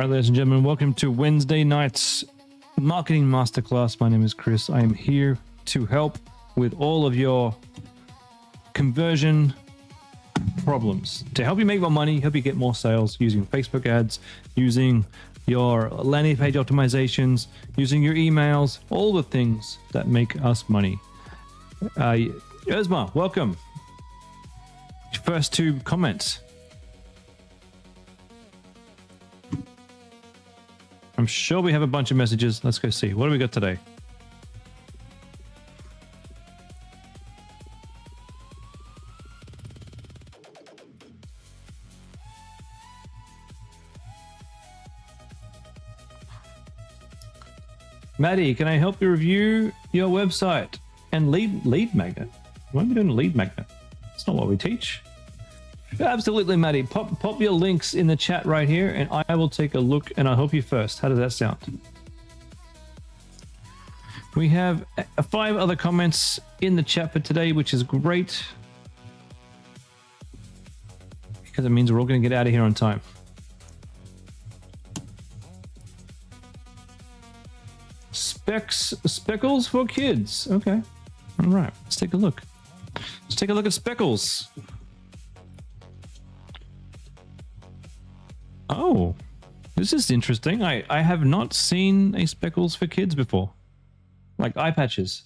right, ladies and gentlemen, welcome to Wednesday night's Marketing Masterclass. My name is Chris. I am here to help with all of your conversion problems, to help you make more money, help you get more sales using Facebook ads, using your landing page optimizations, using your emails, all the things that make us money. Esma, welcome. First two comments. I'm sure we have a bunch of messages. Let's go see. What do we got today? Maddie, can I help you review your website and lead magnet? Why are we doing a lead magnet? That's not what we teach. Absolutely, Maddie. Pop your links in the chat right here, and I will take a look, and I'll help you first. How does that sound? We have 5 other comments in the chat for today, which is great, because it means we're all going to get out of here on time. Speckles for kids. Okay. All right. Let's take a look. Let's take a look at speckles. Oh, this is interesting. I have not seen a speckles for kids before. Like eye patches.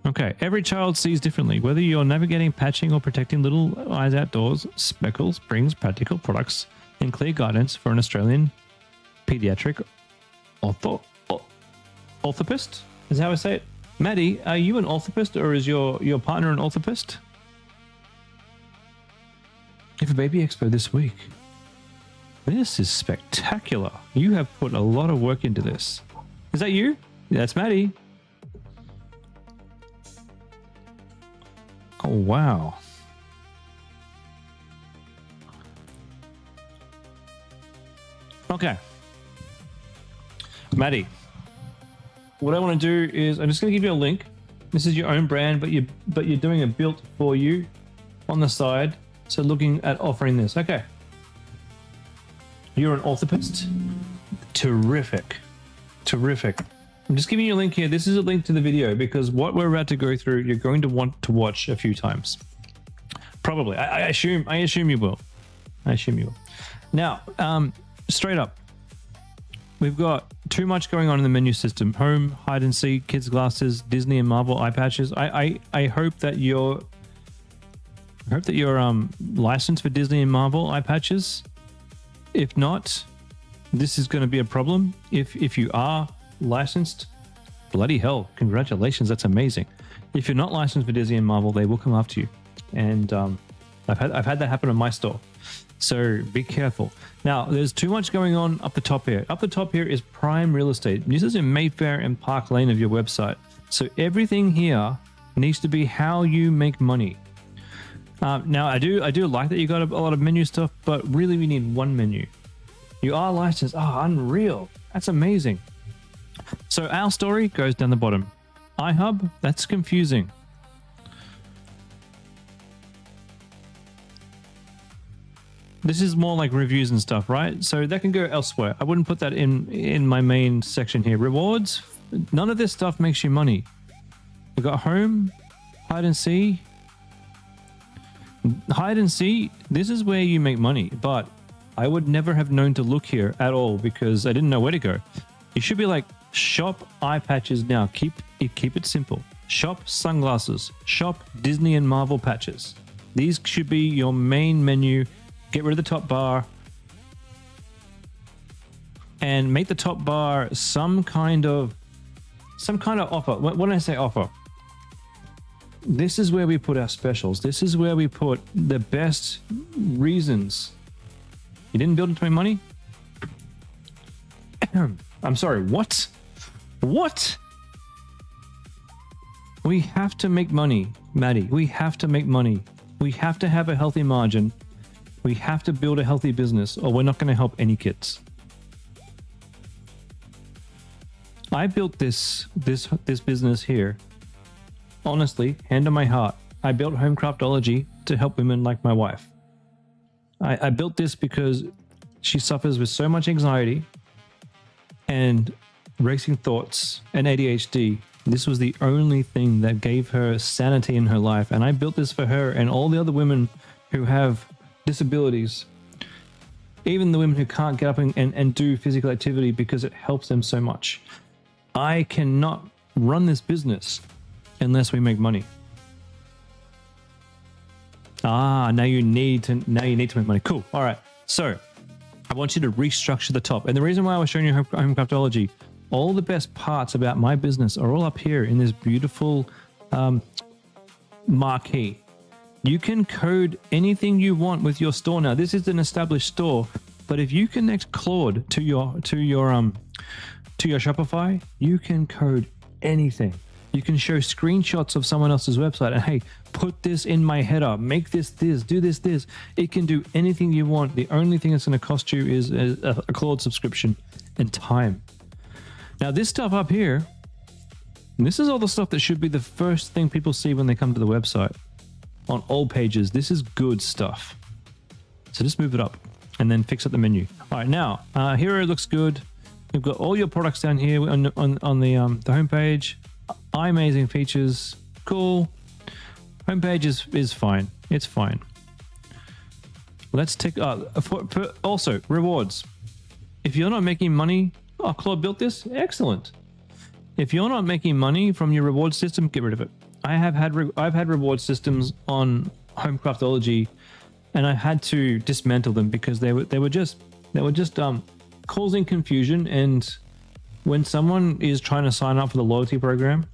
Okay, every child sees differently. Whether you're navigating, patching, or protecting little eyes outdoors, Speckles brings practical products and clear guidance for an Australian pediatric orthopist? Is how I say it. Maddie, are you an orthopist, or is your partner an orthopist? If a baby expo this week. This is spectacular. You have put a lot of work into this. Is that you? Yeah, that's Maddie. Oh, wow. Okay. Maddie, what I want to do is I'm just going to give you a link. This is your own brand, but you're doing a built for you on the side. So looking at offering this. Okay. You're an orthopist? Terrific. Terrific. I'm just giving you a link here. This is a link to the video because what we're about to go through, you're going to want to watch a few times. Probably. I assume you will. I assume you will. Now, straight up, we've got too much going on in the menu system. Home, hide and seek, kids glasses, Disney and Marvel eye patches. I hope that you're licensed for Disney and Marvel eye patches. If not, this is going to be a problem. If you are licensed, bloody hell, congratulations, that's amazing. If you're not licensed for Disney and Marvel, they will come after you. And I've had that happen in my store. So be careful. Now, there's too much going on up the top here. Up the top here is prime real estate. This is in Mayfair and Park Lane of your website. So everything here needs to be how you make money. Now, I do like that you got a lot of menu stuff, but really we need one menu. You are licensed. Oh, unreal. That's amazing. So our story goes down the bottom. iHub, that's confusing. This is more like reviews and stuff, right? So that can go elsewhere. I wouldn't put that in my main section here. Rewards, none of this stuff makes you money. We got home, hide and see. Hide and see, this is where you make money, but I would never have known to look here at all because I didn't know where to go. You should be like, shop eye patches now. Keep it simple. Shop sunglasses. Shop Disney and Marvel patches. These should be your main menu. Get rid of the top bar and make the top bar some kind of offer. When I say offer, this is where we put our specials. This is where we put the best reasons. You didn't build it to make money? I'm sorry, what? What? We have to make money, Maddie. We have to make money. We have to have a healthy margin. We have to build a healthy business or we're not going to help any kids. I built this business here. Honestly, hand on my heart, I built Homecraftology to help women like my wife. I built this because she suffers with so much anxiety and racing thoughts and ADHD. This was the only thing that gave her sanity in her life. And I built this for her and all the other women who have disabilities, even the women who can't get up and do physical activity because it helps them so much. I cannot run this business unless we make money. Now you need to make money. Cool. All right. So I want you to restructure the top. And the reason why I was showing you home craftology, all the best parts about my business are all up here in this beautiful marquee. You can code anything you want with your store now. This is an established store, but if you connect Claude to your Shopify, you can code anything. You can show screenshots of someone else's website and, hey, put this in my header, make this, do this. It can do anything you want. The only thing that's going to cost you is a Claude subscription and time. Now, this stuff up here, this is all the stuff that should be the first thing people see when they come to the website. On all pages, this is good stuff. So just move it up and then fix up the menu. All right, now, here it looks good. You've got all your products down here on the homepage. Amazing features, cool. Homepage is fine. It's fine. Let's take also rewards. If you're not making money, Claude built this. Excellent. If you're not making money from your reward system, get rid of it. I've had reward systems on Home Craftology, and I had to dismantle them because they were just causing confusion. And when someone is trying to sign up for the loyalty program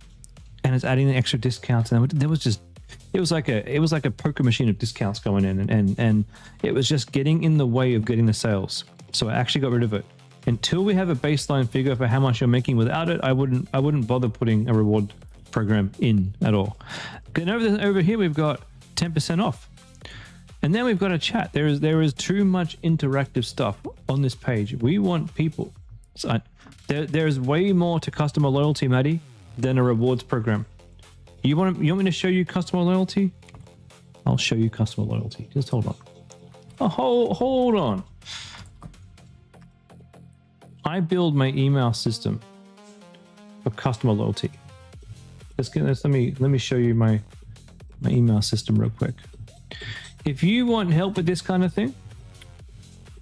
and it's adding the extra discounts, and it was like a poker machine of discounts going in, and it was just getting in the way of getting the sales. So I actually got rid of it. Until we have a baseline figure for how much you're making without it, I wouldn't bother putting a reward program in at all. And over here we've got 10% off, and then we've got a chat. There is too much interactive stuff on this page. We want people. So there's way more to customer loyalty, Maddie, than a rewards program. You want me to show you customer loyalty? I'll show you customer loyalty. Just hold on. Hold on. I build my email system for customer loyalty. Let me show you my email system real quick. If you want help with this kind of thing,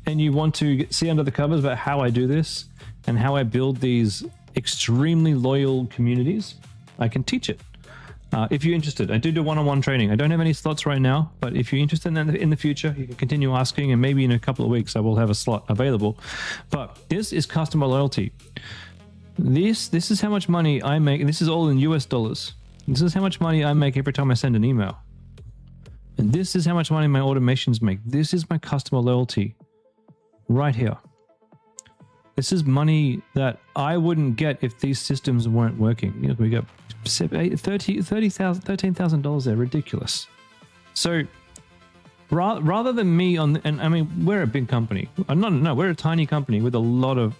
and you want to see under the covers about how I do this and how I build these extremely loyal communities, I can teach it. If you're interested, I do one-on-one training. I don't have any slots right now, but if you're interested in the future, you can continue asking, and maybe in a couple of weeks I will have a slot available. But this is customer loyalty. This is how much money I make, and this is all in US dollars. This is how much money I make every time I send an email. And this is how much money my automations make. This is my customer loyalty right here. This is money that I wouldn't get if these systems weren't working. You know, we got $13,000 there. Ridiculous. So rather than me and I mean, we're a big company. No, we're a tiny company with a lot of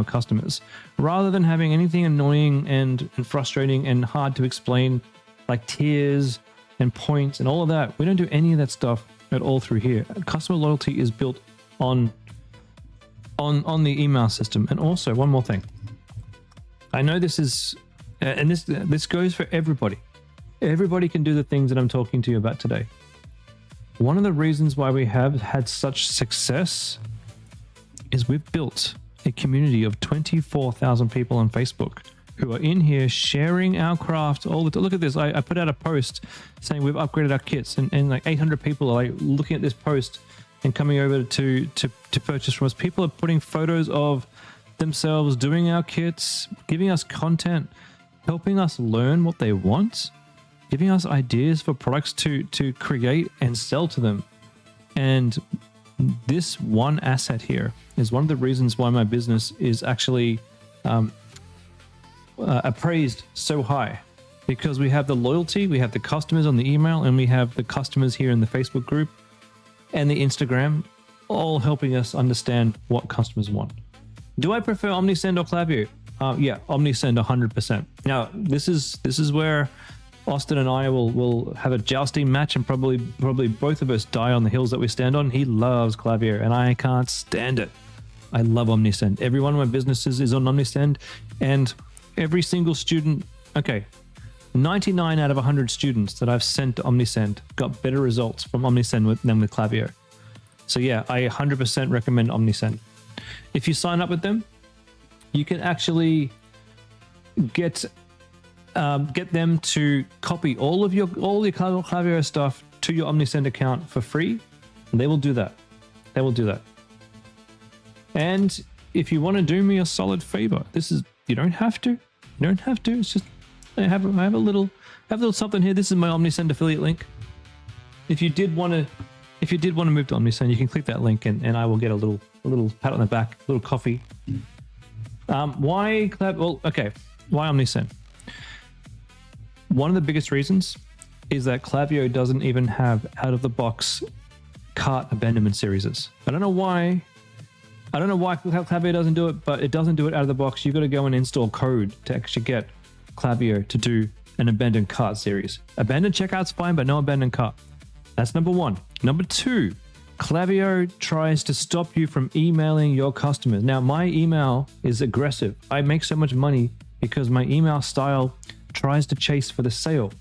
customers. Rather than having anything annoying and frustrating and hard to explain, like tiers and points and all of that, we don't do any of that stuff at all through here. Customer loyalty is built on the email system. And also one more thing. I know this is, and this goes for everybody. Everybody can do the things that I'm talking to you about today. One of the reasons why we have had such success is we've built a community of 24,000 people on Facebook who are in here sharing our craft all the time. Look at this. I put out a post saying we've upgraded our kits, and like 800 people are like looking at this post and coming over to purchase from us. People are putting photos of themselves doing our kits, giving us content, helping us learn what they want, giving us ideas for products to create and sell to them. And this one asset here is one of the reasons why my business is actually appraised so high, because we have the loyalty, we have the customers on the email, and we have the customers here in the Facebook group and the Instagram, all helping us understand what customers want. Do I prefer OmniSend or Klaviyo? Yeah, OmniSend 100%. Now, this is where Austin and I will have a jousting match, and probably both of us die on the hills that we stand on. He loves Klaviyo, and I can't stand it. I love OmniSend. Every one of my businesses is on OmniSend, and every single student, 99 out of 100 students that I've sent to OmniSend got better results from OmniSend than with Klaviyo. So yeah, I 100% recommend OmniSend. If you sign up with them, you can actually get them to copy all your Klaviyo stuff to your OmniSend account for free. And they will do that. And if you want to do me a solid favor, you don't have to. It's just I have a little something here. This is my OmniSend affiliate link. If you did want to move to OmniSend, you can click that link and I will get a little pat on the back, a little coffee. Why OmniSend? One of the biggest reasons is that Klaviyo doesn't even have out-of-the-box cart abandonment series. I don't know why Klaviyo doesn't do it, but it doesn't do it out of the box. You've got to go and install code to actually get Klaviyo to do an abandoned cart series. Abandoned checkout's fine, but no abandoned cart. That's number one. Number two, Klaviyo tries to stop you from emailing your customers. Now, my email is aggressive. I make so much money because my email style tries to chase for the sale.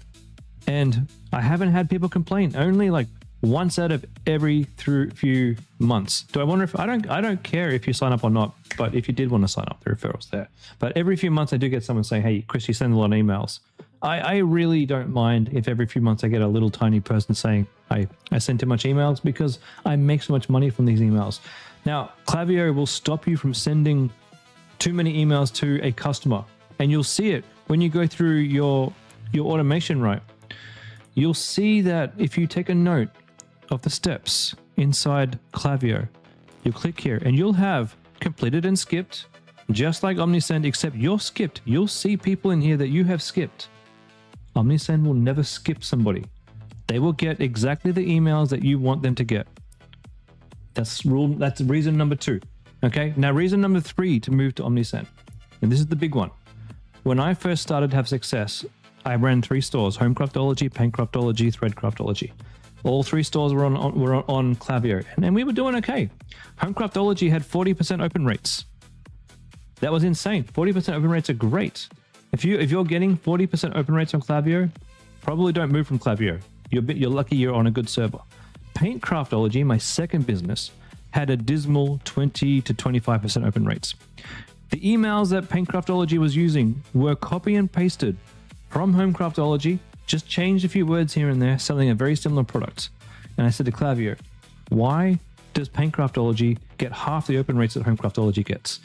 And I haven't had people complain. Only like once out of every few months. Do I wonder if I don't care if you sign up or not, but if you did want to sign up, the referral's there. But every few months I do get someone saying, "Hey, Chris, you send a lot of emails." I really don't mind if every few months I get a little tiny person saying, I send too much emails, because I make so much money from these emails. Now, Klaviyo will stop you from sending too many emails to a customer. And you'll see it when you go through your automation, right? You'll see that if you take a note of the steps inside Klaviyo, you click here and you'll have completed and skipped, just like OmniSend, except you're skipped. You'll see people in here that you have skipped. OmniSend will never skip somebody. They will get exactly the emails that you want them to get. That's reason number 2. Okay, now reason number 3 to move to OmniSend, and this is the big one. When I first started to have success, I ran 3 stores: Homecraftology, Paintcraftology, Threadcraftology. All 3 stores were on Klaviyo, and we were doing okay. Homecraftology had 40% open rates. That was insane. 40% open rates are great. If you're getting 40% open rates on Klaviyo, probably don't move from Klaviyo. You're lucky you're on a good server. Paintcraftology, my second business, had a dismal 20 to 25% open rates. The emails that Paintcraftology was using were copy and pasted from Homecraftology, just changed a few words here and there, selling a very similar product. And I said to Klaviyo, why does Paintcraftology get half the open rates that Homecraftology gets?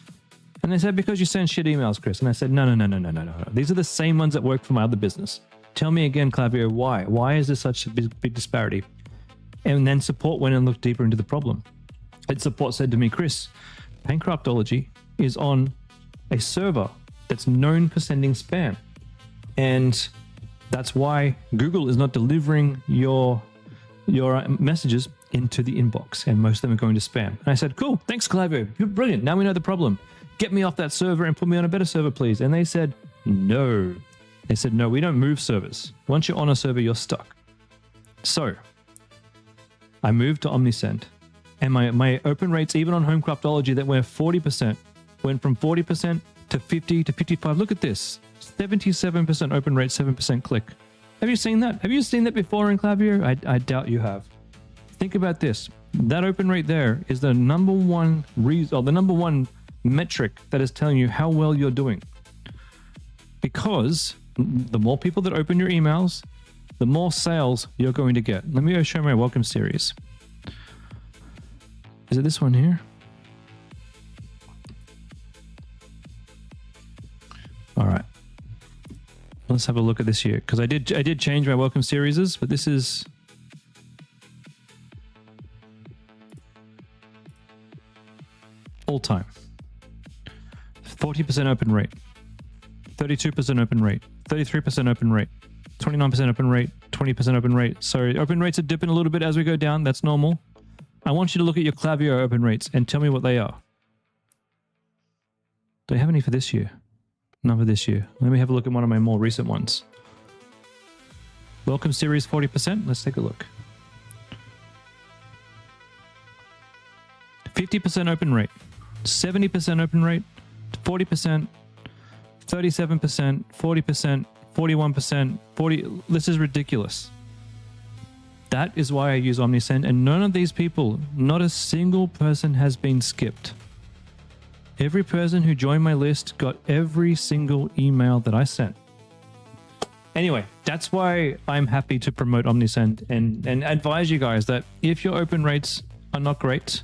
And they said, because you send shit emails, Chris. And I said, no. These are the same ones that work for my other business. Tell me again, Klaviyo, why? Why is there such a big disparity? And then support went and looked deeper into the problem. And support said to me, Chris, Paintcraftology is on a server that's known for sending spam. And that's why Google is not delivering your messages into the inbox, and most of them are going to spam. And I said, cool, thanks, Klaviyo. You're brilliant. Now we know the problem. Get me off that server and put me on a better server, please. And they said, no. They said, no, we don't move servers. Once you're on a server, you're stuck. So I moved to OmniSend, and my open rates, even on Homecraftology, that were 40%, went from 40% to 50 to 55. Look at this. 77% open rate, 7% click. Have you seen that? Have you seen that before in Klaviyo? I doubt you have. Think about this. That open rate there is the number one reason, or the number one metric that is telling you how well you're doing. Because the more people that open your emails, the more sales you're going to get. Let me go show my welcome series. Is it this one here? All right. Let's have a look at this here, because I did change my welcome series, but this is all time. 40% open rate, 32% open rate, 33% open rate, 29% open rate, 20% open rate. So open rates are dipping a little bit as we go down. That's normal. I want you to look at your Klaviyo open rates and tell me what they are. Do I have any for this year? None for this year. Let me have a look at one of my more recent ones. Welcome series 40%. Let's take a look. 50% open rate, 70% open rate, 40%, 37%, 40%, 41%, 40. This is ridiculous. That is why I use OmniSend, and none of these people, not a single person has been skipped. Every person who joined my list got every single email that I sent. Anyway, that's why I'm happy to promote OmniSend and advise you guys that if your open rates are not great,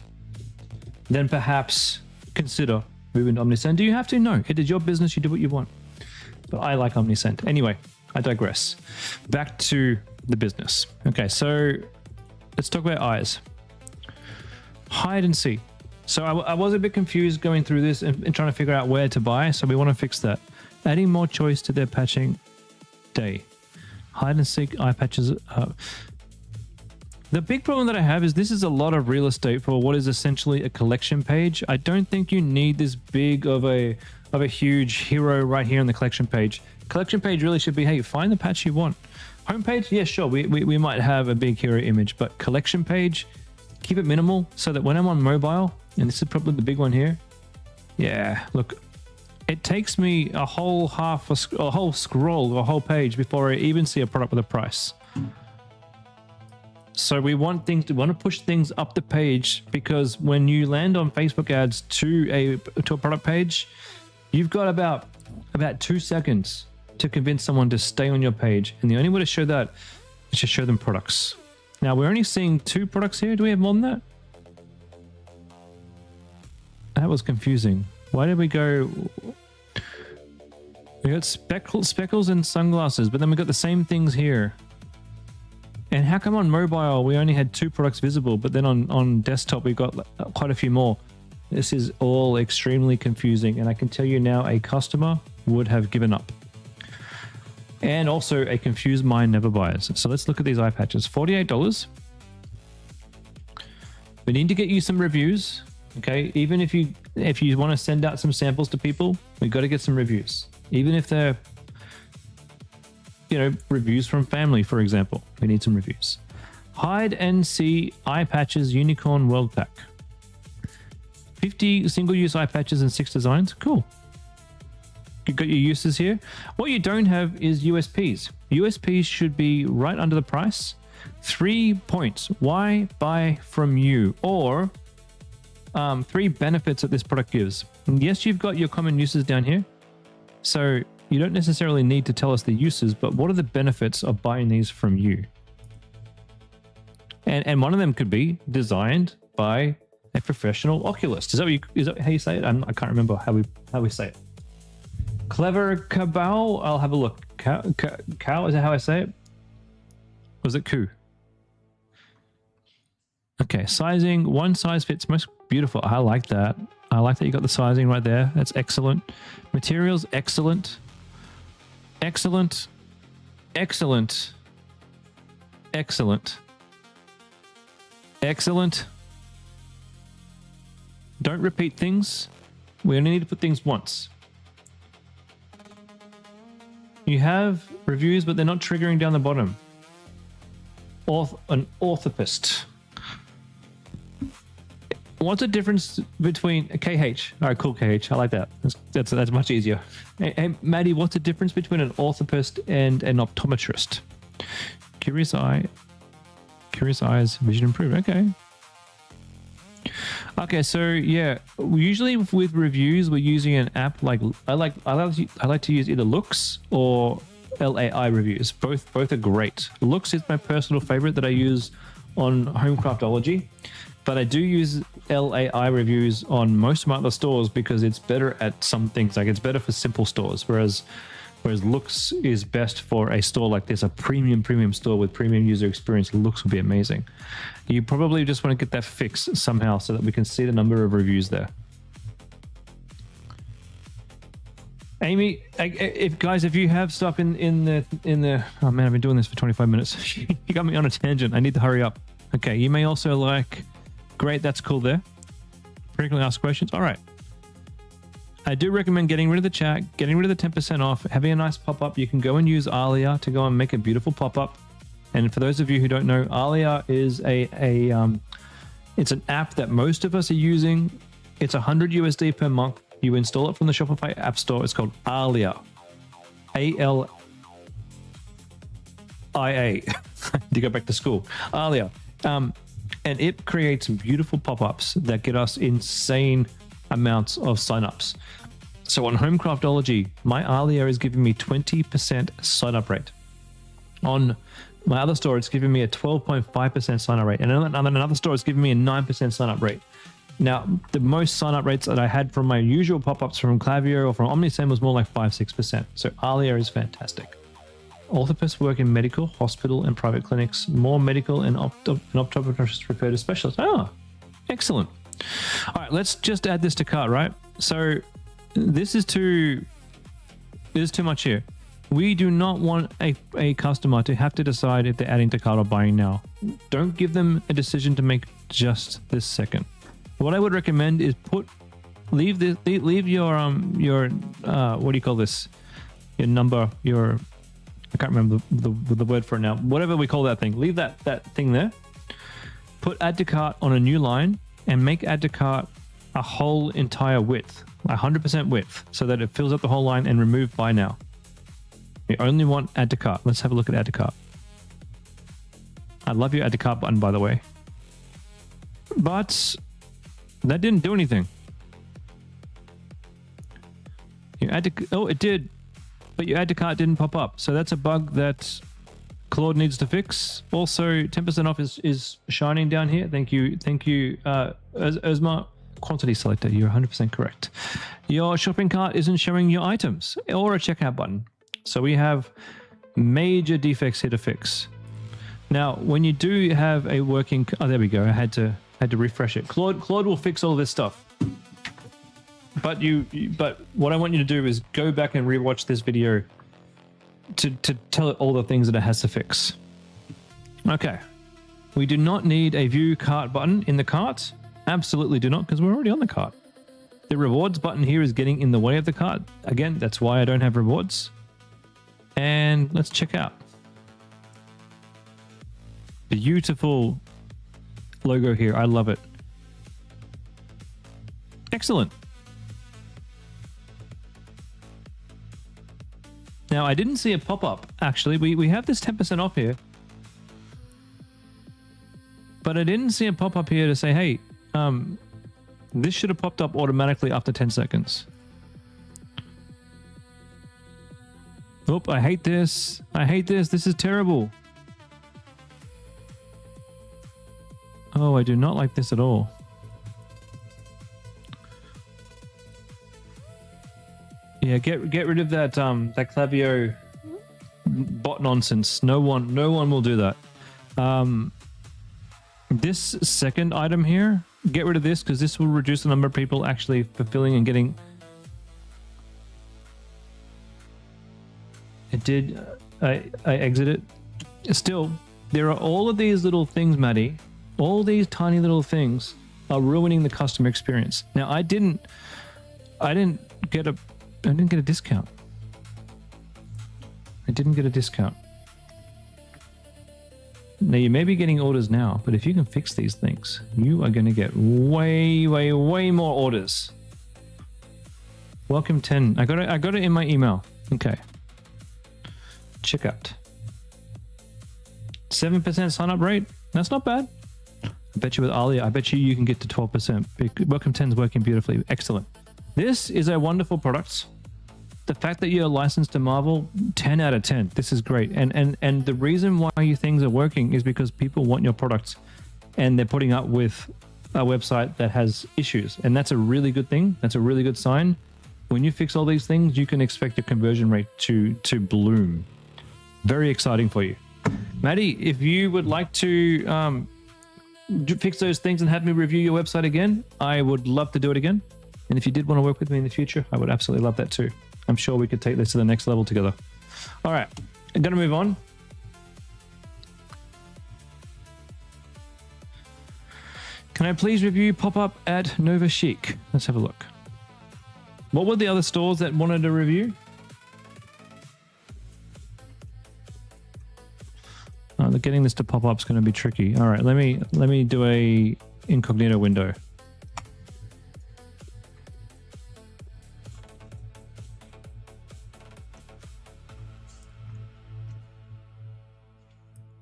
then perhaps consider moving to OmniSend. Do you have to? No. It is your business. You do what you want. But I like OmniSend. Anyway, I digress. Back to the business. Okay, so let's talk about eyes. Hide and see. So I was a bit confused going through this and trying to figure out where to buy. So we want to fix that. Adding more choice to their patching day. Hide and seek eye patches. The big problem that I have is this is a lot of real estate for what is essentially a collection page. I don't think you need this big of a huge hero right here on the collection page. Collection page really should be, hey, find the patch you want. Homepage, yeah, sure, we might have a big hero image, but collection page, keep it minimal so that when I'm on mobile, and this is probably the big one here. Yeah, look, it takes me a whole scroll, a whole page before I even see a product with a price. So we want to push things up the page, because when you land on Facebook ads to a product page, you've got about 2 seconds to convince someone to stay on your page. And the only way to show that is to show them products. Now we're only seeing 2 products here. Do we have more than that? That was confusing. Why did we go? We got speckles and sunglasses, but then we got the same things here. And how come on mobile we only had 2 products visible, but then on desktop we got quite a few more? This is all extremely confusing, and I can tell you now a customer would have given up. And also a confused mind never buys. So let's look at these eye patches. $48. We need to get you some reviews. Okay, even if you want to send out some samples to people, we've got to get some reviews. Even if they're, reviews from family, for example. We need some reviews. Hide and see eye patches unicorn world pack. 50 single-use eye patches and 6 designs. Cool. You've got your uses here. What you don't have is USPs. USPs should be right under the price. 3 points. Why buy from you? Or 3 benefits that this product gives. And yes, you've got your common uses down here. So you don't necessarily need to tell us the uses, but what are the benefits of buying these from you? And one of them could be designed by a professional oculist. Is that how you say it? I can't remember how we say it. Clever Cabal. I'll have a look. Cow, is that how I say it? Was it Ku? Okay, sizing. One size fits most. Beautiful. I like that. I like that you got the sizing right there. That's excellent. Materials, excellent. Excellent. Excellent. Excellent. Excellent. Don't repeat things. We only need to put things once. You have reviews, but they're not triggering down the bottom. An orthopist. What's the difference between KH? All right, cool, KH. I like that. That's much easier. Hey, Maddie, what's the difference between an orthopist and an optometrist? Curious eyes, vision improved. Okay, so yeah, usually with reviews, we're using an app like I like to use either Looks or LAI reviews. Both are great. Looks is my personal favorite that I use on Homecraftology, but I do use LAI reviews on most of my other stores because it's better at some things. Like it's better for simple stores, whereas Looks is best for a store like this, a premium store with premium user experience. Looks would be amazing. You probably just want to get that fixed somehow so that we can see the number of reviews there. Amy, if you have stuff in the oh man, I've been doing this for 25 minutes. You got me on a tangent. I need to hurry up. Okay, you may also like, great, that's cool there. Frequently asked questions. All right. I do recommend getting rid of the chat, getting rid of the 10% off, having a nice pop-up. You can go and use Alia to go and make a beautiful pop-up. And for those of you who don't know, Alia is it's an app that most of us are using. It's $100 per month. You install it from the Shopify App Store. It's called Alia. ALIA. To go back to school. Alia. And it creates beautiful pop-ups that get us insane amounts of signups. So on Homecraftology, my Alia is giving me 20% sign-up rate. On my other store, it's giving me a 12.5% sign-up rate. And on another store, it's giving me a 9% sign-up rate. Now, the most sign-up rates that I had from my usual pop-ups from Klaviyo or from Omnisend was more like 5-6%. So Alia is fantastic. Orthopists work in medical, hospital, and private clinics. More medical and optometrists refer to specialists. Oh, excellent. All right, let's just add this to cart, right? So this is too much here. We do not want a customer to have to decide if they're adding to cart or buying now. Don't give them a decision to make just this second. What I would recommend is leave your what do you call this? Your number, I can't remember the word for it now. Whatever we call that thing. Leave that thing there. Put add to cart on a new line and make add to cart a whole entire width, 100% width, so that it fills up the whole line, and remove buy now. You only want add to cart. Let's have a look at add to cart. I love your add to cart button, by the way. But that didn't do anything. You add to, oh, it did. But your add to cart didn't pop up. So that's a bug that Claude needs to fix. Also, 10% off is shining down here. Thank you, Özma. Quantity selector, you're 100% correct. Your shopping cart isn't showing your items or a checkout button. So we have major defects here to fix. Now, when you do have a working, oh, there we go. I had to refresh it. Claude will fix all this stuff. But but what I want you to do is go back and rewatch this video to tell it all the things that it has to fix. Okay. We do not need a view cart button in the cart. Absolutely do not, because we're already on the cart. The rewards button here is getting in the way of the cart. Again, that's why I don't have rewards. And let's check out. Beautiful logo here. I love it. Excellent. Now, I didn't see a pop-up, actually. We have this 10% off here. But I didn't see a pop-up here to say, hey, this should have popped up automatically after 10 seconds. Oh, I hate this. I hate this. This is terrible. Oh, I do not like this at all. Yeah, get rid of that that Klaviyo bot nonsense. No one will do that. This second item here, get rid of this, because this will reduce the number of people actually fulfilling and getting. It did. I exited. Still, there are all of these little things, Maddie. All these tiny little things are ruining the customer experience. Now, I didn't get a discount. I didn't get a discount. Now, you may be getting orders now, but if you can fix these things, you are going to get way, way, way more orders. Welcome 10. I got it in my email. Okay. Checkout. 7% sign up rate. That's not bad. I bet you with Alia, I bet you can get to 12%. Welcome 10 is working beautifully. Excellent. This is a wonderful product. The fact that you're licensed to Marvel, 10 out of 10. This is great. And the reason why your things are working is because people want your products, and they're putting up with a website that has issues. And that's a really good thing. That's a really good sign. When you fix all these things, you can expect your conversion rate to bloom. Very exciting for you. Maddie, if you would like to fix those things and have me review your website again, I would love to do it again. And if you did want to work with me in the future, I would absolutely love that too. I'm sure we could take this to the next level together. All right, I'm going to move on. Can I please review pop-up at Nova Chic? Let's have a look. What were the other stores that wanted a review? Getting this to pop up is going to be tricky. All right, let me do a incognito window.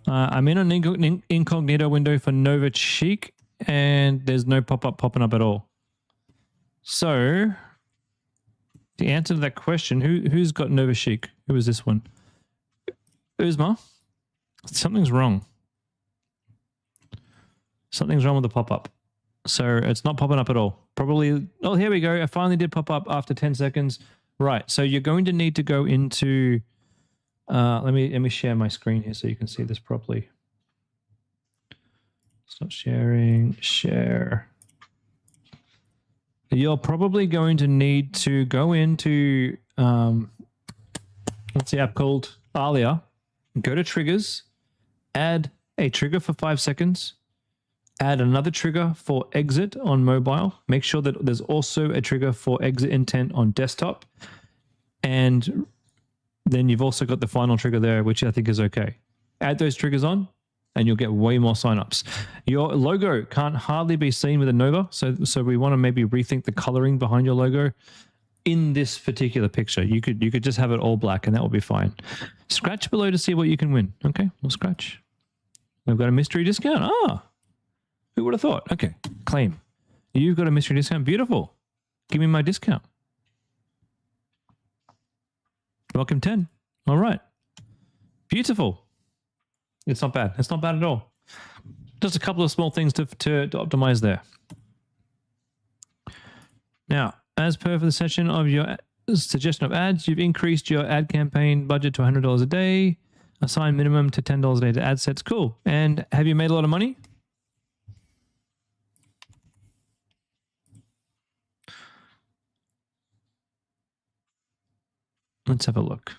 I'm in an incognito window for Nova Cheek, and there's no pop-up popping up at all. So the answer to that question, who's got Nova Chic? Who is this one? Uzma? Something's wrong. Something's wrong with the pop-up. So it's not popping up at all. Probably, oh, here we go. It finally did pop up after 10 seconds. Right, so you're going to need to go into, let me share my screen here so you can see this properly. Stop sharing, share. You're probably going to need to go into, what's the app called? Alia. Go to triggers, add a trigger for 5 seconds, add another trigger for exit on mobile. Make sure that there's also a trigger for exit intent on desktop. And then you've also got the final trigger there, which I think is okay. Add those triggers on and you'll get way more signups. Your logo can't hardly be seen with a Nova. So we want to maybe rethink the coloring behind your logo. In this particular picture, you could just have it all black and that will be fine. Scratch below to see what you can win. Okay, we'll scratch. We've got a mystery discount. Ah, who would have thought? Okay, claim. You've got a mystery discount. Beautiful. Give me my discount. Welcome 10. All right. Beautiful. It's not bad. It's not bad at all. Just a couple of small things to optimize there. Now, as per for the session of your suggestion of ads, you've increased your ad campaign budget to $100 a day, assign minimum to $10 a day to ad sets. Cool. And have you made a lot of money? Let's have a look.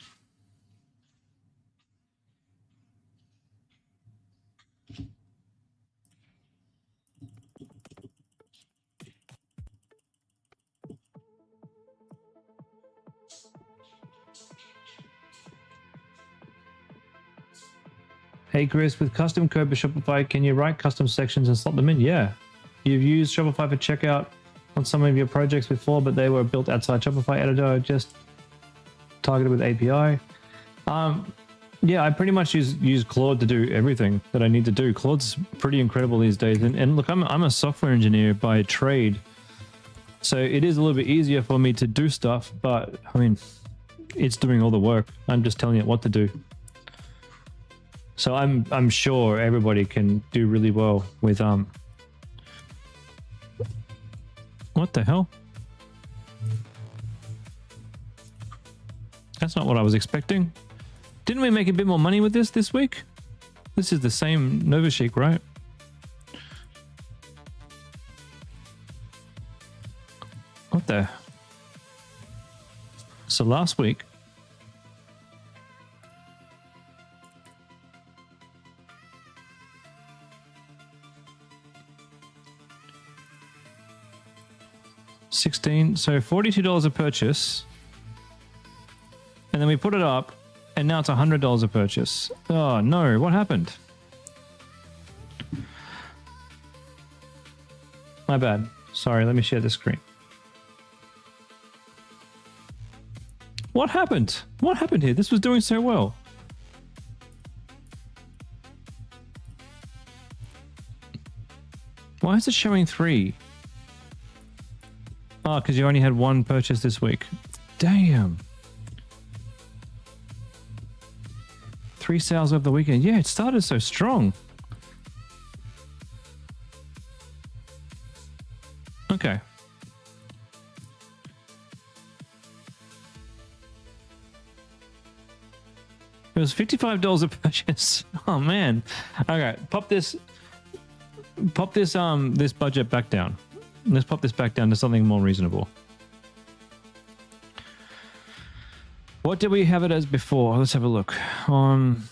Hey Chris, with custom code for Shopify, can you write custom sections and slot them in? Yeah. You've used Shopify for checkout on some of your projects before, but they were built outside Shopify editor, just targeted with API. Yeah, I pretty much use Claude to do everything that I need to do. Claude's pretty incredible these days. And look, I'm a software engineer by trade. So it is a little bit easier for me to do stuff, but I mean, it's doing all the work. I'm just telling it what to do. So I'm sure everybody can do really well with what the hell? That's not what I was expecting. Didn't we make a bit more money with this week? This is the same Nova Chic, right? What the? So last week, $16, so $42 a purchase, and then we put it up, and now it's $100 a purchase. Oh no, what happened? My bad. Sorry, let me share the screen. What happened? What happened here? This was doing so well. Why is it showing 3? Oh, because you only had 1 purchase this week. Damn. 3 sales over the weekend. Yeah, it started so strong. Okay. It was $55 a purchase. Oh man. Okay, pop this this budget back down. Let's pop this back down to something more reasonable. What did we have it as before? Let's have a look. On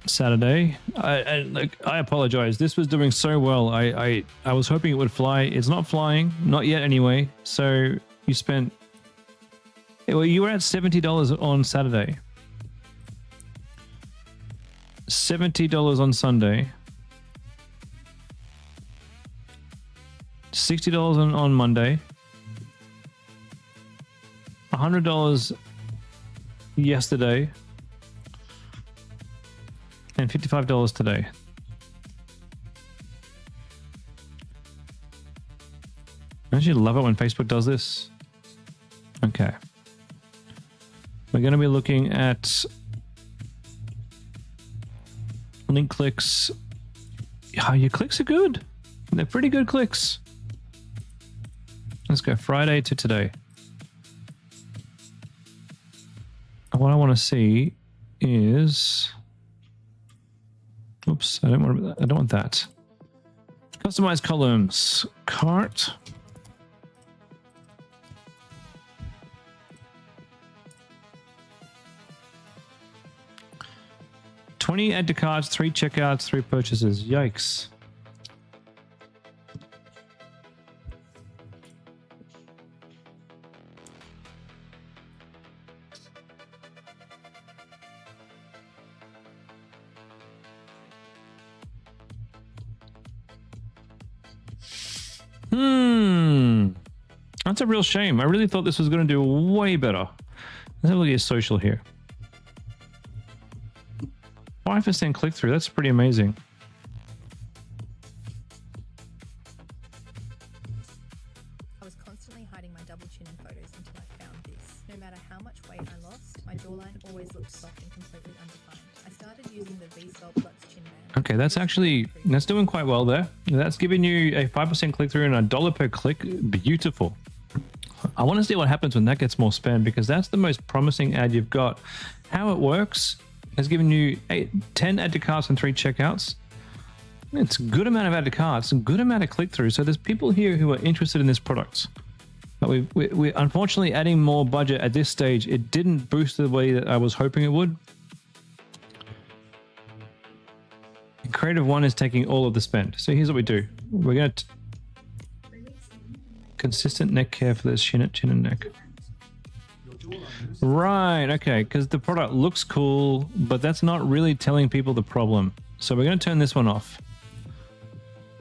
Saturday, I apologize. This was doing so well. I was hoping it would fly. It's not flying, not yet anyway. So you spent, well, you were at $70 on Saturday. $70 on Sunday, $60 on Monday, $100 yesterday, and $55 today. I actually love it when Facebook does this. Okay. We're going to be looking at link clicks. Oh, your clicks are good. They're pretty good clicks. Let's go Friday to today. What I want to see is, oops, I don't want that. Customize columns, cart. $20 add to carts, 3 checkouts, 3 purchases. Yikes. That's a real shame. I really thought this was going to do way better. Let's have a look at your social here. 5% click-through. That's pretty amazing. I was constantly hiding my double chin in photos until I found this. No matter how much weight I lost, my jawline always looked soft and completely undefined. I started using the V-Sculpt Lux Chin Band. Okay, that's doing quite well there. That's giving you a 5% click-through and $1 per click. Beautiful. I want to see what happens when that gets more spend, because that's the most promising ad you've got. How it works is giving you 10 add to carts and 3 checkouts. It's a good amount of add to carts, a good amount of click-through. So there's people here who are interested in this product. But we unfortunately adding more budget at this stage. It didn't boost the way that I was hoping it would. Creative one is taking all of the spend. So here's what we do. We're going to consistent neck care for this chin and neck. Right, okay, because the product looks cool, but that's not really telling people the problem. So we're going to turn this one off.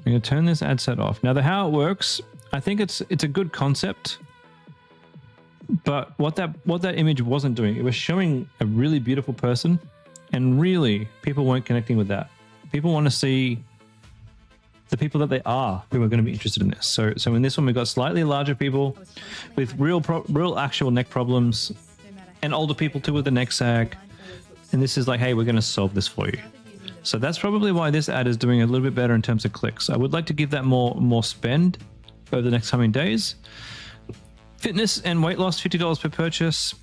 We're going to turn this ad set off. Now, how it works, I think it's a good concept, but what that image wasn't doing, it was showing a really beautiful person, and really people weren't connecting with that. People want to see the people that they are who are going to be interested in this. So in this one, we've got slightly larger people with real actual neck problems, and older people too with the neck sag. And this is like, hey, we're going to solve this for you. So that's probably why this ad is doing a little bit better in terms of clicks. I would like to give that more spend over the next coming days. Fitness and weight loss, $50 per purchase.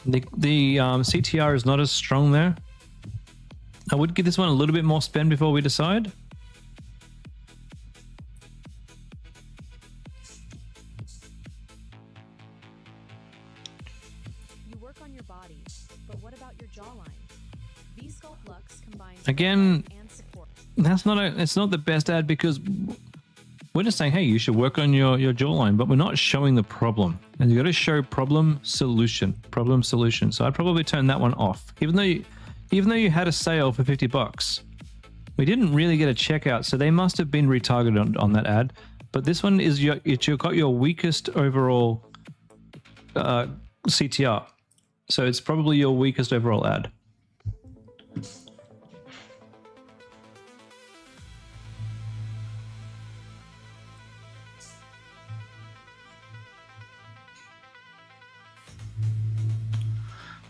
The CTR is not as strong there. I would give this one a little bit more spend before we decide. You work on your body, but what about your jawline? V-Sculpt Lux combines again, and support. it's not the best ad, because we're just saying, hey, you should work on your jawline, but we're not showing the problem. And you got to show problem solution. So I'd probably turn that one off. Even though you had a sale for $50, we didn't really get a checkout, so they must have been retargeted on that ad. But this one is you've got your weakest overall CTR, so it's probably your weakest overall ad.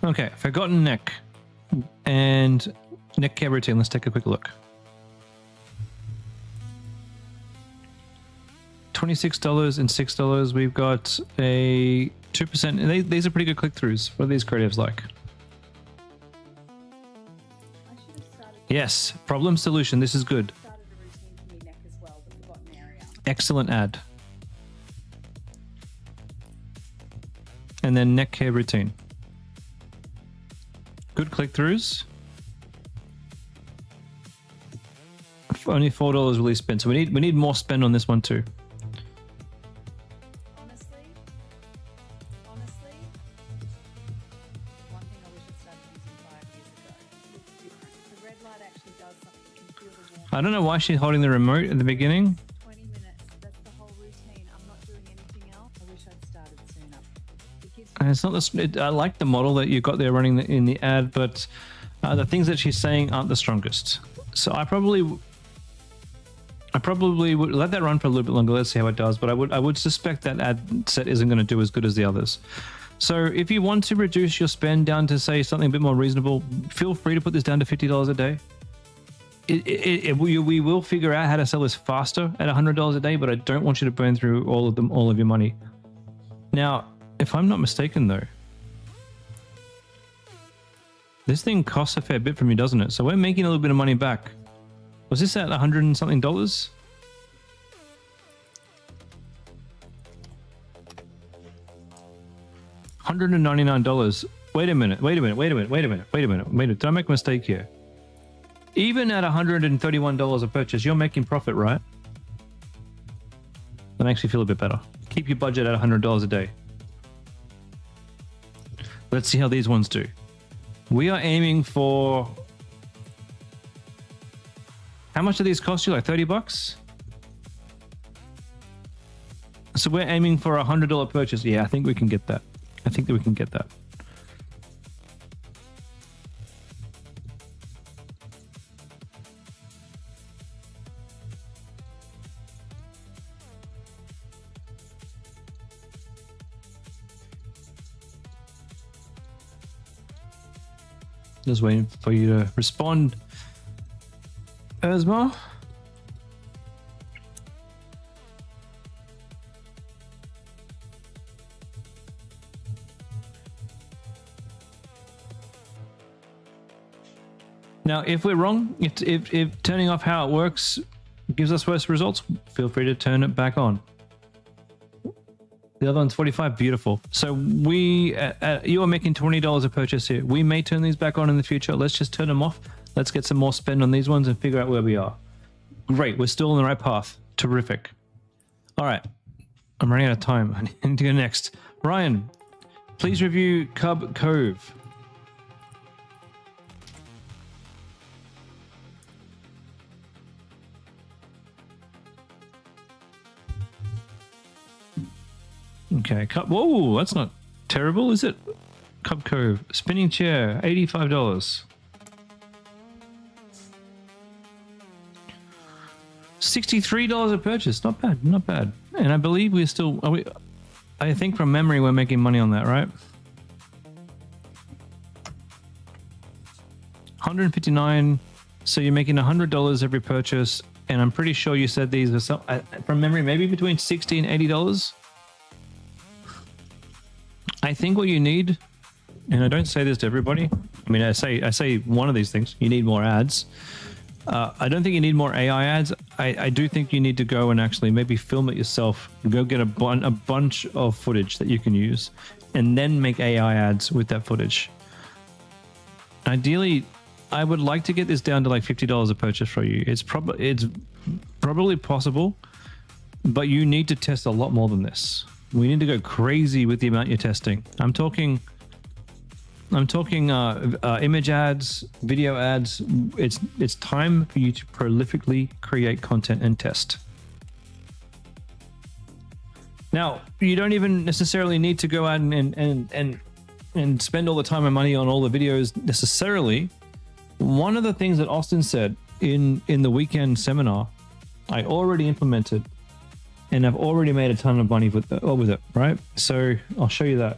Okay, forgotten neck and neck care routine. Let's take a quick look. $26 and $6. We've got a 2%. These are pretty good click-throughs. What are these creatives like? Yes, problem solution. This is good. Excellent ad. And then neck care routine. Good click-throughs. Only $4 really spent, so we need more spend on this one too. Honestly, one thing I wish I'd started using 5 years ago. It looks different. The red light I don't know why she's holding the remote at the beginning. 20 minutes. That's the whole routine. I'm not doing anything else. I wish I'd started sooner. It gives And it's not I like the model that you got there running in the ad, but the things that she's saying aren't the strongest. So I probably would let that run for a little bit longer. Let's see how it does. But I would suspect that ad set isn't going to do as good as the others. So if you want to reduce your spend down to say something a bit more reasonable, feel free to put this down to $50 a day. We will figure out how to sell this faster at $100 a day, but I don't want you to burn through all of your money. Now, if I'm not mistaken though, this thing costs a fair bit from you, doesn't it? So we're making a little bit of money back. Was this at $100 and something dollars? $199. Wait a minute. Did I make a mistake here? Even at $131 a purchase, you're making profit, right? That makes me feel a bit better. Keep your budget at $100 a day. Let's see how these ones do. We are aiming for... How much do these cost you? Like 30 bucks? So we're aiming for a $100 purchase. Yeah, I think we can get that. I think that we can get that. Just waiting for you to respond, Erzma. Now, if we're wrong, if turning off how it works gives us worse results, feel free to turn it back on. The other one's 45. Beautiful. So you are making $20 a purchase here. We may turn these back on in the future. Let's just turn them off. Let's get some more spend on these ones and figure out where we are. Great. We're still on the right path. Terrific. All right. I'm running out of time. I need to go next. Ryan, please review Cub Cove. Okay, whoa, that's not terrible, is it? Cub Cove, spinning chair, $85. $63 a purchase, not bad, not bad. And I believe we're still, I think from memory we're making money on that, right? 159, so you're making $100 every purchase, and I'm pretty sure you said these are from memory, maybe between $60 and $80. I think what you need, and I don't say this to everybody. I mean, I say one of these things. You need more ads. I don't think you need more AI ads. I do think you need to go and actually maybe film it yourself. Go get a bunch of footage that you can use, and then make AI ads with that footage. Ideally, I would like to get this down to like $50 a purchase for you. It's probably possible, but you need to test a lot more than this. We need to go crazy with the amount you're testing. I'm talking image ads, video ads. It's time for you to prolifically create content and test. Now, you don't even necessarily need to go out and spend all the time and money on all the videos necessarily. One of the things that Austin said in the weekend seminar, I already implemented. And I've already made a ton of money with it, right? So I'll show you that.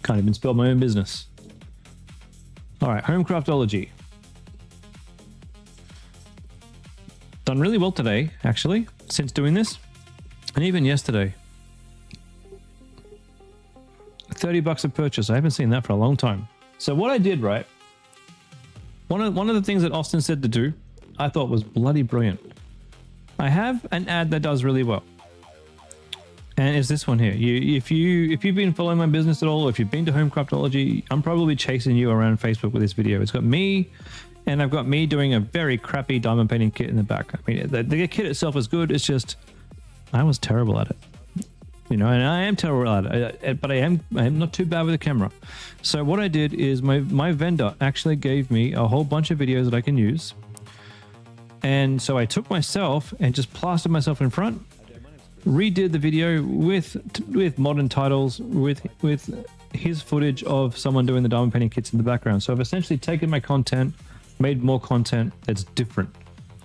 Can't even spell my own business. All right, Homecraftology. Done really well today, actually, since doing this. And even yesterday. $30 a purchase. I haven't seen that for a long time. So what I did, right? One of the things that Austin said to do, I thought was bloody brilliant. I have an ad that does really well, and it's this one here. If you've been following my business at all, or if you've been to Homecraftology, I'm probably chasing you around Facebook with this video. It's got me, and I've got me doing a very crappy diamond painting kit in the back. I mean, the kit itself is good. It's just I was terrible at it. you know, and I am terrible at it, but I am not too bad with the camera. So what I did is my vendor actually gave me a whole bunch of videos that I can use. And so I took myself and just plastered myself in front, redid the video with modern titles, with his footage of someone doing the diamond painting kits in the background. So I've essentially taken my content, made more content that's different.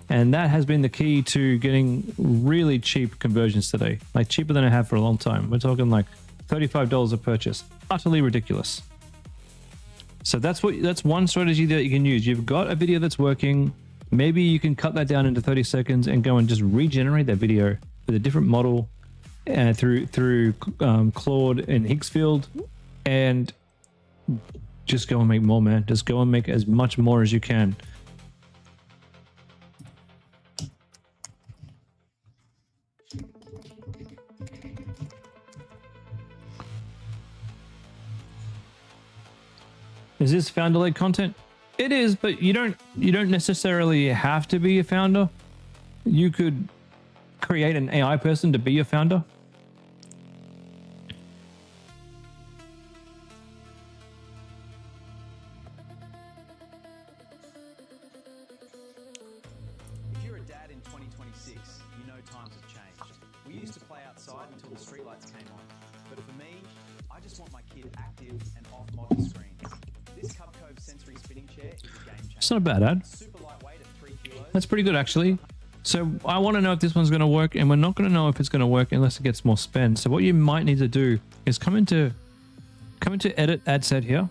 And that has been the key to getting really cheap conversions today, like cheaper than I have for a long time. We're talking like $35 a purchase, utterly ridiculous. So that's one strategy that you can use. You've got a video that's working. Maybe you can cut that down into 30 seconds and go and just regenerate that video with a different model through Claude and Higgsfield, and just go and make more, man. Just go and make as much more as you can. Is this founder-led content? It is, but you don't necessarily have to be a founder. You could create an AI person to be your founder. If you're a dad in 2026, you know times have changed. We used to play outside until the streetlights came on. But for me, I just want my kid active and off modern screens. This Cub Cove sensory spinning chair is a game changer. It's not a bad ad. Super lightweight at 3 kilos. That's pretty good, actually. So I want to know if this one's going to work, and we're not going to know if it's going to work unless it gets more spend. So what you might need to do is come into edit ad set here,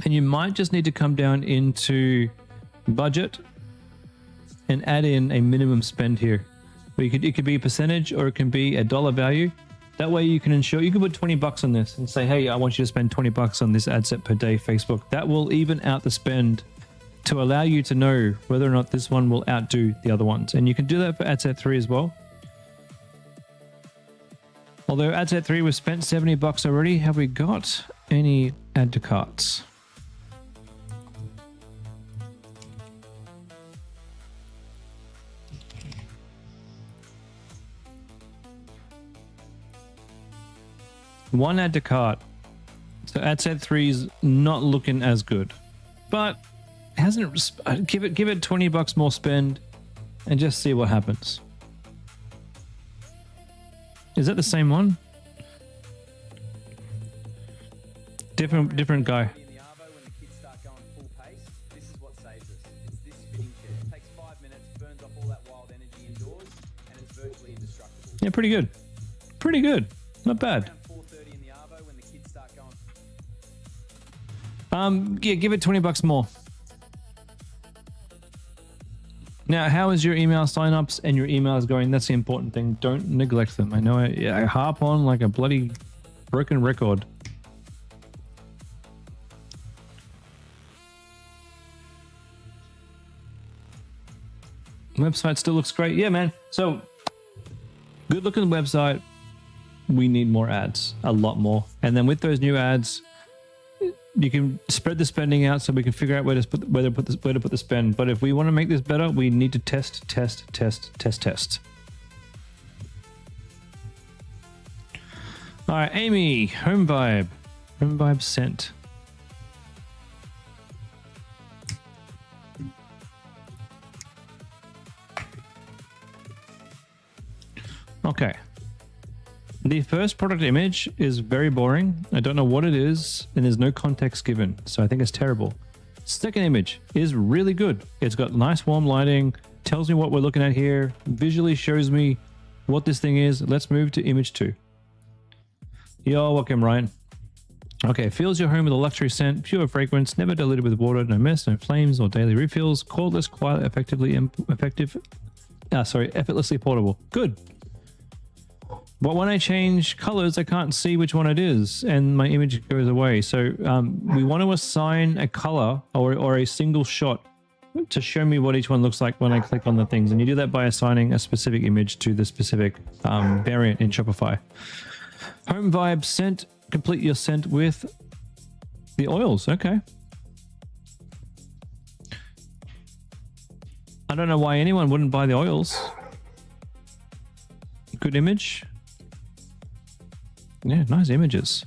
and you might just need to come down into budget and add in a minimum spend here. But it could be a percentage, or it can be a dollar value. That way you can ensure, you can put 20 bucks on this and say, hey, I want you to spend 20 bucks on this ad set per day, Facebook. That will even out the spend to allow you to know whether or not this one will outdo the other ones. And you can do that for ad set 3 as well. Although ad set 3 was spent 70 bucks already, have we got any add to carts? One add to cart. So ad set 3 is not looking as good, but hasn't give it 20 bucks more spend and just see what happens. Is that the same one? Different guy. In the arvo, when the kids start going full pace, this is what saves us. It's this spinning chair. It takes 5 minutes, burns off all that wild energy indoors, and it's virtually indestructible. Yeah, pretty good. Pretty good. Not bad. Around 4:30 in the arvo, when the kids start going. Yeah, give it 20 bucks more. Now, how is your email signups and your emails going? That's the important thing. Don't neglect them. I know I harp on like a bloody broken record. Website still looks great. Yeah, man. So, good looking website. We need more ads, a lot more. And then with those new ads, you can spread the spending out so we can figure out where to put the spend. But if we want to make this better, we need to test. All right, Amy, home vibe sent. Okay. The first product image is very boring. I don't know what it is, and there's no context given, so I think it's terrible. Second image is really good. It's got nice warm lighting, tells me what we're looking at here, visually shows me what this thing is. Let's move to image 2. Yo, welcome, Ryan. Okay, fills your home with a luxury scent, pure fragrance, never diluted with water, no mess, no flames or daily refills, cordless, quiet, effortlessly portable. Good. But when I change colors, I can't see which one it is, and my image goes away. So we want to assign a color or a single shot to show me what each one looks like when I click on the things. And you do that by assigning a specific image to the specific variant in Shopify. Home vibe scent. Complete your scent with the oils. Okay. I don't know why anyone wouldn't buy the oils. Good image. Yeah, nice images.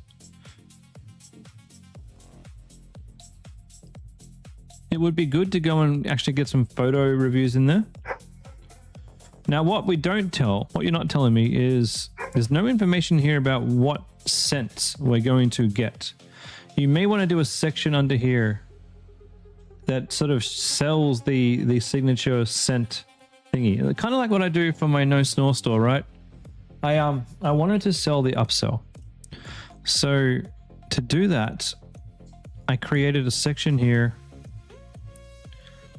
It would be good to go and actually get some photo reviews in there. Now, what you're not telling me is there's no information here about what scents we're going to get. You may want to do a section under here that sort of sells the signature scent thingy. Kind of like what I do for my No Snore store, right? I wanted to sell the upsell. So to do that, I created a section here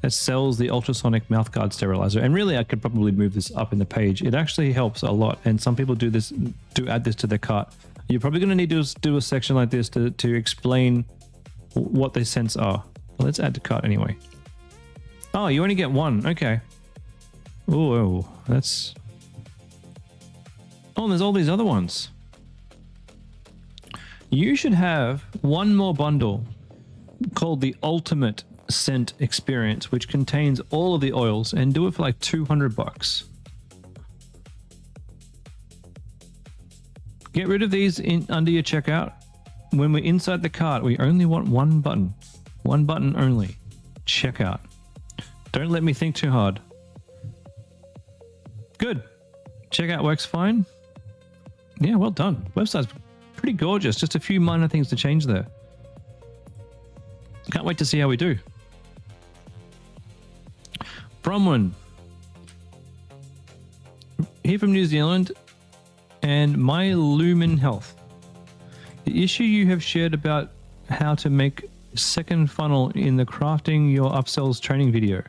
that sells the ultrasonic mouthguard sterilizer. And really, I could probably move this up in the page. It actually helps a lot. And some people do add this to their cart. You're probably going to need to do a section like this to explain what the scents are. Well, let's add to cart anyway. Oh, you only get one. Okay. Oh, that's... Oh, there's all these other ones. You should have one more bundle called the Ultimate Scent Experience, which contains all of the oils, and do it for like $200. Get rid of these under your checkout. When we're inside the cart, we only want one button only. Checkout. Don't let me think too hard. Good. Checkout works fine. Yeah, well done. Website's pretty gorgeous. Just a few minor things to change there. Can't wait to see how we do. Bronwyn, here from New Zealand, and My Lumen Health. The issue you have shared about how to make second funnel in the crafting your upsells training video.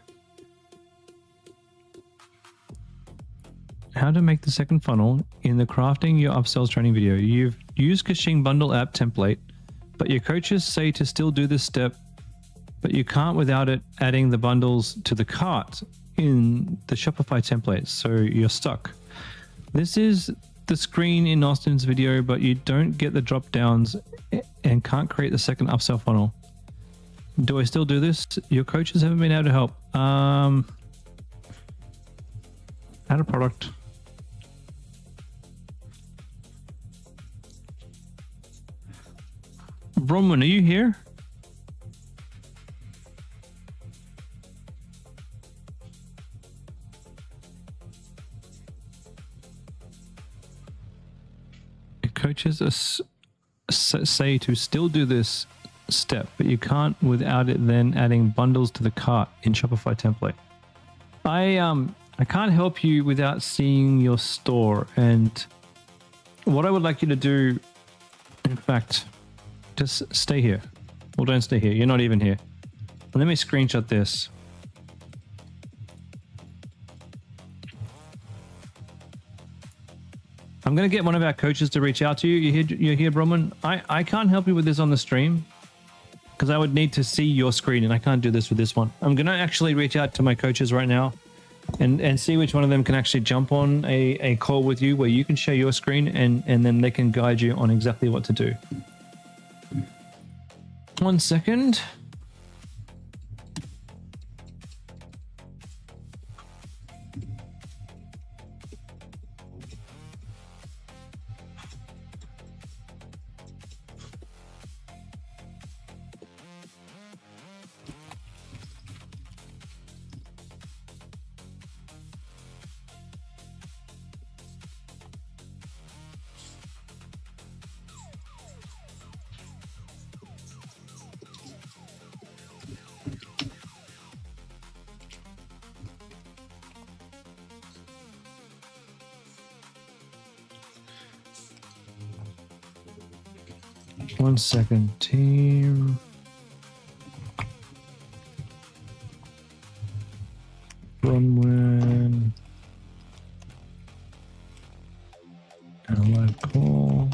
How to make the second funnel in the crafting your upsells training video. You've used Kashing Bundle app template, but your coaches say to still do this step, but you can't without it adding the bundles to the cart in the Shopify template, so you're stuck. This is the screen in Austin's video, but you don't get the drop downs and can't create the second upsell funnel. Do I still do this? Your coaches haven't been able to help. Add a product. Bronwyn, are you here? Coaches say to still do this step, but you can't without it then adding bundles to the cart in Shopify template. I can't help you without seeing your store, and what I would like you to do, in fact, just stay here. Well, don't stay here. You're not even here. Let me screenshot this. I'm going to get one of our coaches to reach out to you. You're here, Bronwyn. I can't help you with this on the stream because I would need to see your screen, and I can't do this with this one. I'm going to actually reach out to my coaches right now and see which one of them can actually jump on a call with you where you can share your screen, and then they can guide you on exactly what to do. 1 second. One second, team. Bronwyn. And a live call.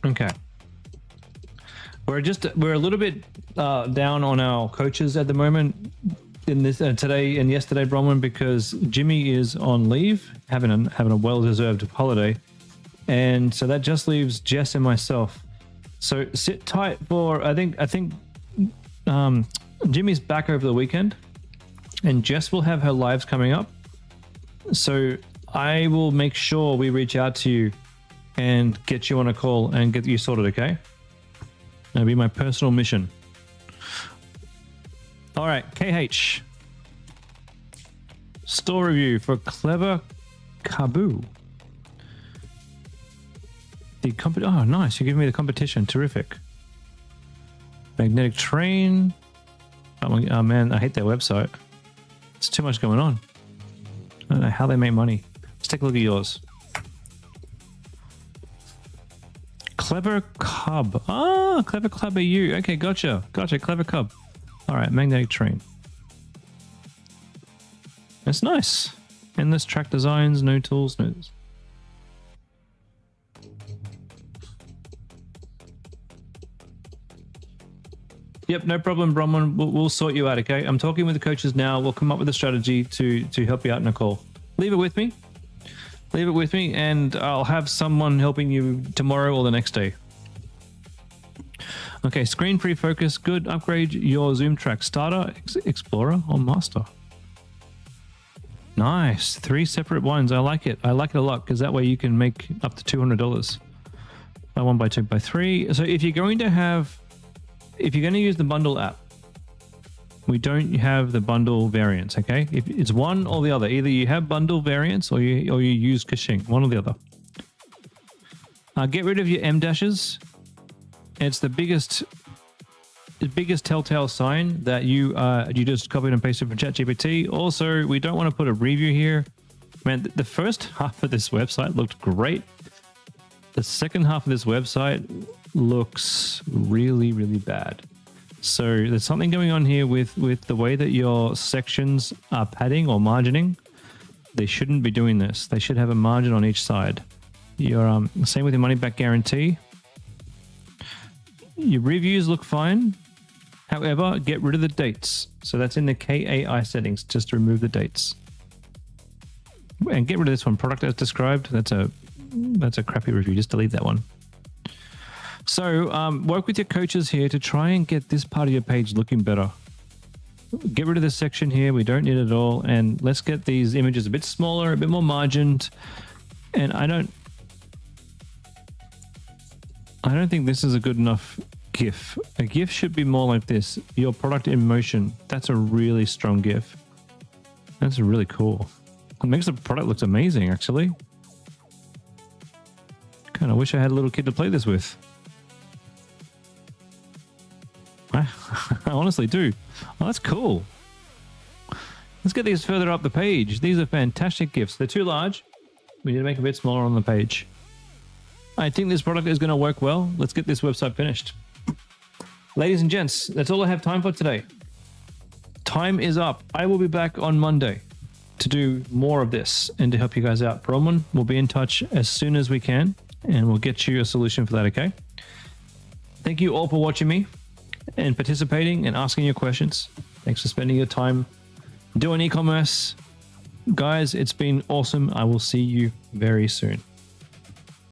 Okay. We're a little bit down on our coaches at the moment in this today and yesterday, Bronwyn, because Jimmy is on leave, having a well-deserved holiday, and so that just leaves Jess and myself. So sit tight for I think Jimmy's back over the weekend, and Jess will have her lives coming up. So I will make sure we reach out to you and get you on a call and get you sorted, okay? That'll be my personal mission. All right, KH. Store review for Clever Kaboo. Oh, nice. You're giving me the competition. Terrific. Magnetic Train. Oh man, I hate their website. It's too much going on. I don't know how they make money. Let's take a look at yours. Clever Cub. Ah, Clever Club are you. Okay, gotcha. Gotcha, Clever Cub. All right, Magnetic Train. That's nice. Endless track designs, no tools, no... Yep, no problem, Bronwyn. We'll sort you out, okay? I'm talking with the coaches now. We'll come up with a strategy to help you out, Nicole. Leave it with me. Leave it with me, and I'll have someone helping you tomorrow or the next day. Okay, screen pre-focus. Good. Upgrade your zoom track. Starter, Explorer, or Master. Nice. 3 separate ones. I like it. I like it a lot because that way you can make up to $200. By 1, by 2, by 3. So if you're going to use the bundle app, we don't have the bundle variants, okay? If it's one or the other. Either you have bundle variants or you use caching, one or the other. Get rid of your M dashes. It's the biggest telltale sign that you just copied and pasted from ChatGPT. Also, we don't want to put a review here. Man, the first half of this website looked great. The second half of this website looks really, really bad. So there's something going on here with the way that your sections are padding or margining. They shouldn't be doing this. They should have a margin on each side. Your same with your money back guarantee. Your reviews look fine. However, get rid of the dates. So that's in the KAI settings, just to remove the dates. And get rid of this one, product as described. That's a crappy review. Just delete that one. So work with your coaches here to try and get this part of your page looking better. Get rid of this section here. We don't need it at all. And let's get these images a bit smaller, a bit more margined. And I don't think this is a good enough GIF. A GIF should be more like this. Your product in motion. That's a really strong GIF. That's really cool. It makes the product look amazing, actually. Kind of wish I had a little kid to play this with. I honestly do. Oh, that's cool. Let's get these further up the page. These are fantastic GIFs. They're too large. We need to make a bit smaller on the page. I think this product is going to work well. Let's get this website finished. Ladies and gents, that's all I have time for today. Time is up. I will be back on Monday to do more of this and to help you guys out. Bronwyn will be in touch as soon as we can, and we'll get you a solution for that, okay? Thank you all for watching me and participating and asking your questions. Thanks for spending your time doing e-commerce. Guys, it's been awesome. I will see you very soon.